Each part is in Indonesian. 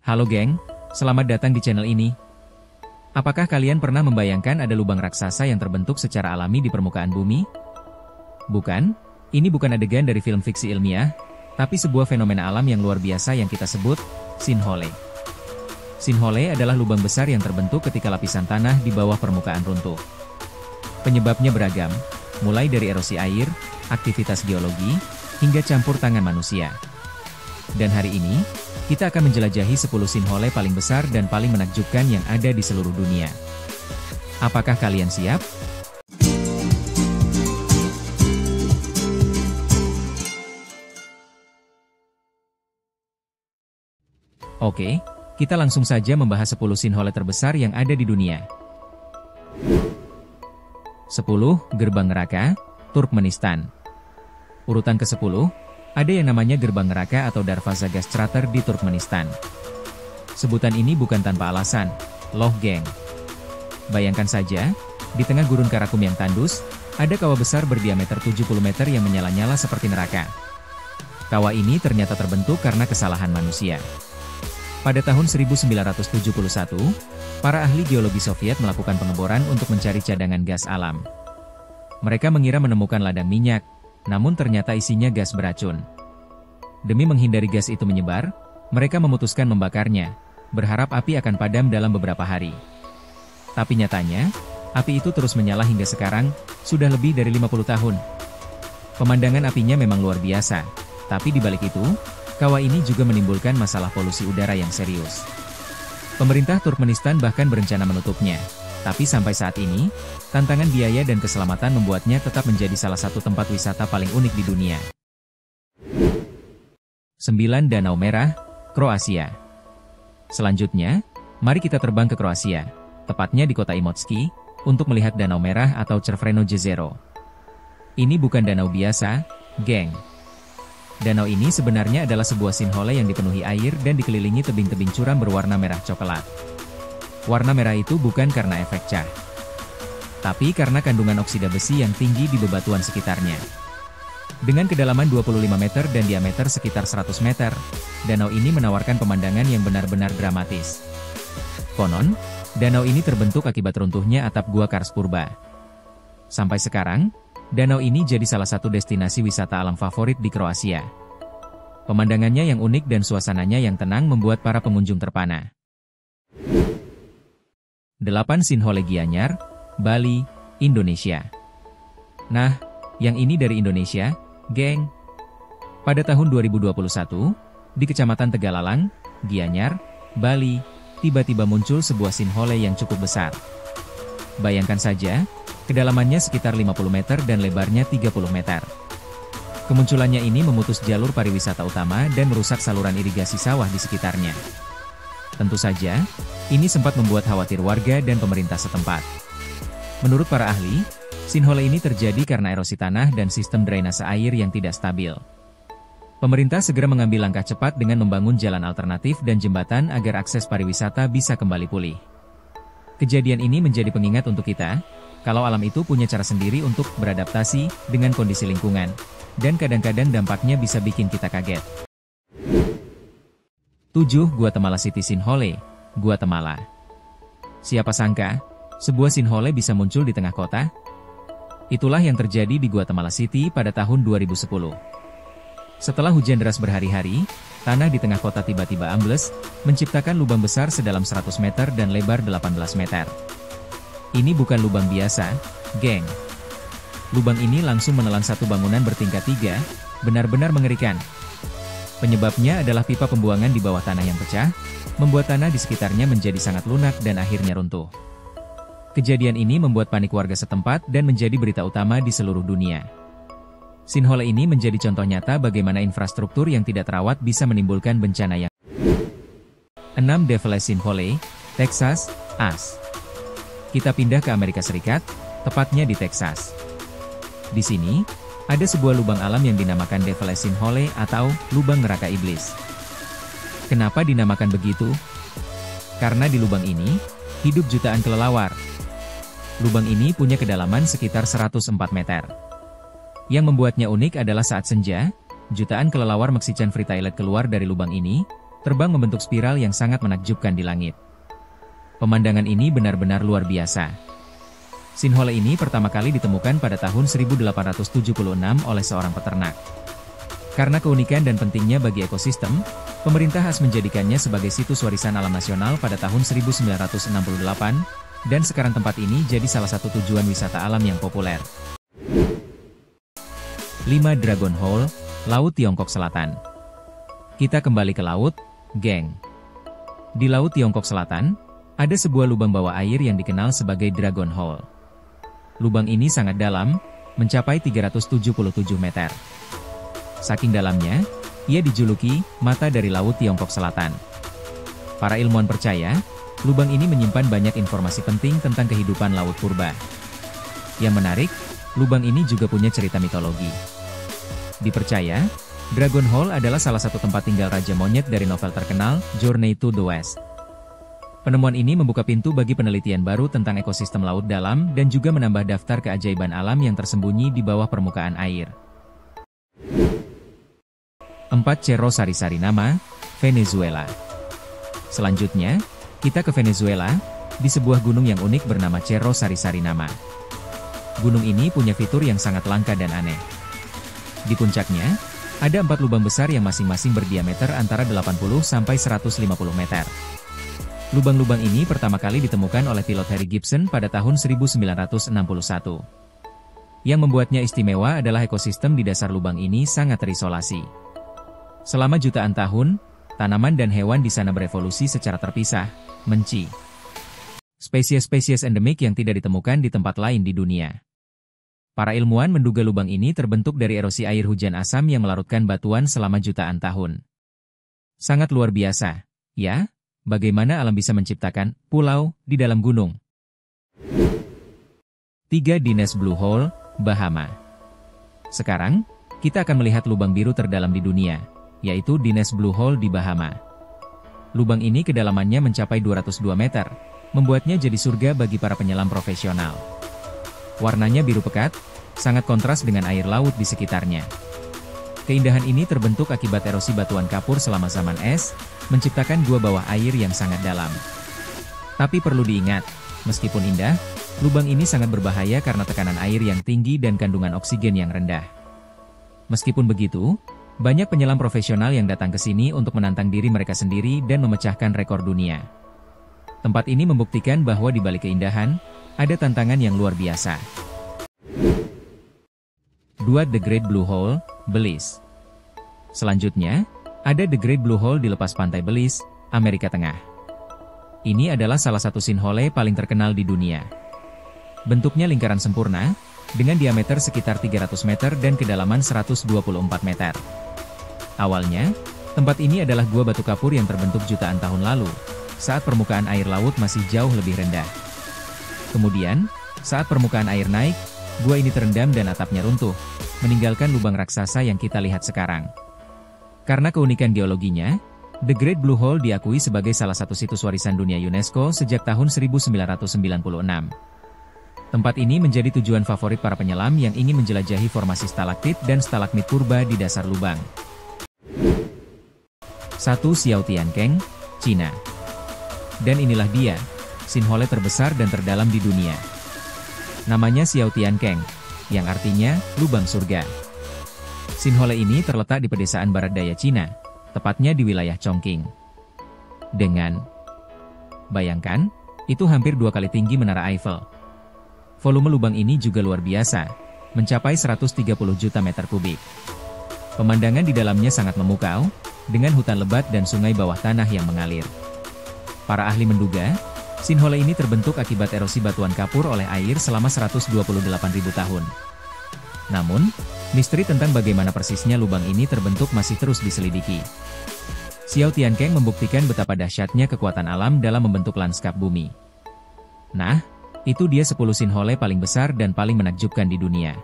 Halo geng, selamat datang di channel ini. Apakah kalian pernah membayangkan ada lubang raksasa yang terbentuk secara alami di permukaan bumi? Bukan, ini bukan adegan dari film fiksi ilmiah, tapi sebuah fenomena alam yang luar biasa yang kita sebut sinkhole. Sinkhole adalah lubang besar yang terbentuk ketika lapisan tanah di bawah permukaan runtuh. Penyebabnya beragam, mulai dari erosi air, aktivitas geologi, hingga campur tangan manusia. Dan hari ini, kita akan menjelajahi 10 sinkhole paling besar dan paling menakjubkan yang ada di seluruh dunia. Apakah kalian siap? Oke, kita langsung saja membahas 10 sinkhole terbesar yang ada di dunia. 10. Gerbang Neraka, Turkmenistan. Urutan ke-10, ada yang namanya Gerbang Neraka atau Darvaza Gas Crater di Turkmenistan. Sebutan ini bukan tanpa alasan, loh geng. Bayangkan saja, di tengah gurun Karakum yang tandus, ada kawah besar berdiameter 70 meter yang menyala-nyala seperti neraka. Kawah ini ternyata terbentuk karena kesalahan manusia. Pada tahun 1971, para ahli geologi Soviet melakukan pengeboran untuk mencari cadangan gas alam. Mereka mengira menemukan ladang minyak, namun ternyata isinya gas beracun. Demi menghindari gas itu menyebar, mereka memutuskan membakarnya, berharap api akan padam dalam beberapa hari. Tapi nyatanya, api itu terus menyala hingga sekarang, sudah lebih dari 50 tahun. Pemandangan apinya memang luar biasa, tapi di balik itu, kawah ini juga menimbulkan masalah polusi udara yang serius. Pemerintah Turkmenistan bahkan berencana menutupnya. Tapi sampai saat ini, tantangan biaya dan keselamatan membuatnya tetap menjadi salah satu tempat wisata paling unik di dunia. 9. Danau Merah, Kroasia. Selanjutnya, mari kita terbang ke Kroasia, tepatnya di kota Imotski, untuk melihat Danau Merah atau Crveno Jezero. Ini bukan danau biasa, geng. Danau ini sebenarnya adalah sebuah sinkhole yang dipenuhi air dan dikelilingi tebing-tebing curam berwarna merah coklat. Warna merah itu bukan karena efek cat, tapi karena kandungan oksida besi yang tinggi di bebatuan sekitarnya. Dengan kedalaman 25 meter dan diameter sekitar 100 meter, danau ini menawarkan pemandangan yang benar-benar dramatis. Konon, danau ini terbentuk akibat runtuhnya atap gua Kars purba. Sampai sekarang, danau ini jadi salah satu destinasi wisata alam favorit di Kroasia. Pemandangannya yang unik dan suasananya yang tenang membuat para pengunjung terpana. 8. Sinkhole Gianyar, Bali, Indonesia. Nah, yang ini dari Indonesia, geng. Pada tahun 2021, di Kecamatan Tegalalang, Gianyar, Bali, tiba-tiba muncul sebuah sinkhole yang cukup besar. Bayangkan saja, kedalamannya sekitar 50 meter dan lebarnya 30 meter. Kemunculannya ini memutus jalur pariwisata utama dan merusak saluran irigasi sawah di sekitarnya. Tentu saja, ini sempat membuat khawatir warga dan pemerintah setempat. Menurut para ahli, sinkhole ini terjadi karena erosi tanah dan sistem drainase air yang tidak stabil. Pemerintah segera mengambil langkah cepat dengan membangun jalan alternatif dan jembatan agar akses pariwisata bisa kembali pulih. Kejadian ini menjadi pengingat untuk kita, kalau alam itu punya cara sendiri untuk beradaptasi dengan kondisi lingkungan, dan kadang-kadang dampaknya bisa bikin kita kaget. 7. Guatemala City Sinkhole, Guatemala. Siapa sangka, sebuah sinkhole bisa muncul di tengah kota? Itulah yang terjadi di Guatemala City pada tahun 2010. Setelah hujan deras berhari-hari, tanah di tengah kota tiba-tiba ambles, menciptakan lubang besar sedalam 100 meter dan lebar 18 meter. Ini bukan lubang biasa, geng. Lubang ini langsung menelan satu bangunan bertingkat 3, benar-benar mengerikan. Penyebabnya adalah pipa pembuangan di bawah tanah yang pecah, membuat tanah di sekitarnya menjadi sangat lunak dan akhirnya runtuh. Kejadian ini membuat panik warga setempat dan menjadi berita utama di seluruh dunia. Sinkhole ini menjadi contoh nyata bagaimana infrastruktur yang tidak terawat bisa menimbulkan bencana yang 6. Devil Sinkhole, Texas, AS. Kita pindah ke Amerika Serikat, tepatnya di Texas. Di sini, ada sebuah lubang alam yang dinamakan Devil Sinkhole atau lubang neraka iblis. Kenapa dinamakan begitu? Karena di lubang ini, hidup jutaan kelelawar. Lubang ini punya kedalaman sekitar 104 meter. Yang membuatnya unik adalah saat senja, jutaan kelelawar Mexican Free Toilet keluar dari lubang ini, terbang membentuk spiral yang sangat menakjubkan di langit. Pemandangan ini benar-benar luar biasa. Sinkhole ini pertama kali ditemukan pada tahun 1876 oleh seorang peternak. Karena keunikan dan pentingnya bagi ekosistem, pemerintah khas menjadikannya sebagai situs warisan alam nasional pada tahun 1968, dan sekarang tempat ini jadi salah satu tujuan wisata alam yang populer. 5. Dragon Hole, Laut Tiongkok Selatan. Kita kembali ke laut, geng. Di Laut Tiongkok Selatan, ada sebuah lubang bawah air yang dikenal sebagai Dragon Hole. Lubang ini sangat dalam, mencapai 377 meter. Saking dalamnya, ia dijuluki mata dari Laut Tiongkok Selatan. Para ilmuwan percaya, lubang ini menyimpan banyak informasi penting tentang kehidupan laut purba. Yang menarik, lubang ini juga punya cerita mitologi. Dipercaya, Dragon Hole adalah salah satu tempat tinggal Raja Monyet dari novel terkenal, Journey to the West. Penemuan ini membuka pintu bagi penelitian baru tentang ekosistem laut dalam dan juga menambah daftar keajaiban alam yang tersembunyi di bawah permukaan air. 4. Cerro Sari-Sari-Nama, Venezuela. Selanjutnya, kita ke Venezuela, di sebuah gunung yang unik bernama Cerro Sari-Sari-Nama. Gunung ini punya fitur yang sangat langka dan aneh. Di puncaknya, ada 4 lubang besar yang masing-masing berdiameter antara 80 sampai 150 meter. Lubang-lubang ini pertama kali ditemukan oleh pilot Harry Gibson pada tahun 1961. Yang membuatnya istimewa adalah ekosistem di dasar lubang ini sangat terisolasi. Selama jutaan tahun, tanaman dan hewan di sana berevolusi secara terpisah, menci. Spesies-spesies endemik yang tidak ditemukan di tempat lain di dunia. Para ilmuwan menduga lubang ini terbentuk dari erosi air hujan asam yang melarutkan batuan selama jutaan tahun. Sangat luar biasa, ya? Bagaimana alam bisa menciptakan pulau di dalam gunung? 3. Dines Blue Hole, Bahama. Sekarang, kita akan melihat lubang biru terdalam di dunia, yaitu Dines Blue Hole di Bahama. Lubang ini kedalamannya mencapai 202 meter, membuatnya jadi surga bagi para penyelam profesional. Warnanya biru pekat, sangat kontras dengan air laut di sekitarnya. Keindahan ini terbentuk akibat erosi batuan kapur selama zaman es, menciptakan gua bawah air yang sangat dalam. Tapi perlu diingat, meskipun indah, lubang ini sangat berbahaya karena tekanan air yang tinggi dan kandungan oksigen yang rendah. Meskipun begitu, banyak penyelam profesional yang datang ke sini untuk menantang diri mereka sendiri dan memecahkan rekor dunia. Tempat ini membuktikan bahwa di balik keindahan, ada tantangan yang luar biasa. 2. The Great Blue Hole, Belize. Selanjutnya, ada The Great Blue Hole di lepas pantai Belize, Amerika Tengah. Ini adalah salah satu sinkhole paling terkenal di dunia. Bentuknya lingkaran sempurna, dengan diameter sekitar 300 meter dan kedalaman 124 meter. Awalnya, tempat ini adalah gua batu kapur yang terbentuk jutaan tahun lalu, saat permukaan air laut masih jauh lebih rendah. Kemudian, saat permukaan air naik, gua ini terendam dan atapnya runtuh, meninggalkan lubang raksasa yang kita lihat sekarang. Karena keunikan geologinya, The Great Blue Hole diakui sebagai salah satu situs warisan dunia UNESCO sejak tahun 1996. Tempat ini menjadi tujuan favorit para penyelam yang ingin menjelajahi formasi stalaktit dan stalagmit purba di dasar lubang. 1. Xiaotiankeng, Cina. Dan inilah dia, sinkhole terbesar dan terdalam di dunia. Namanya Xiaotiankeng, yang artinya lubang surga. Sinkhole ini terletak di pedesaan barat daya Cina, tepatnya di wilayah Chongqing. Bayangkan, itu hampir 2 kali tinggi Menara Eiffel. Volume lubang ini juga luar biasa, mencapai 130 juta meter kubik. Pemandangan di dalamnya sangat memukau, dengan hutan lebat dan sungai bawah tanah yang mengalir. Para ahli menduga, sinkhole ini terbentuk akibat erosi batuan kapur oleh air selama 128.000 tahun. Namun, misteri tentang bagaimana persisnya lubang ini terbentuk masih terus diselidiki. Xiaotiankeng membuktikan betapa dahsyatnya kekuatan alam dalam membentuk lanskap bumi. Nah, itu dia 10 sinkhole paling besar dan paling menakjubkan di dunia.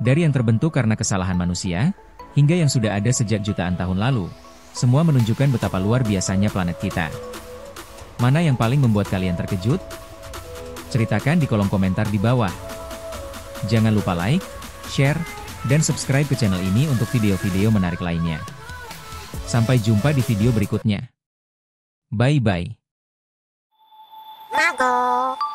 Dari yang terbentuk karena kesalahan manusia, hingga yang sudah ada sejak jutaan tahun lalu, semua menunjukkan betapa luar biasanya planet kita. Mana yang paling membuat kalian terkejut? Ceritakan di kolom komentar di bawah. Jangan lupa like, share, dan subscribe ke channel ini untuk video-video menarik lainnya. Sampai jumpa di video berikutnya. Bye-bye. Mago.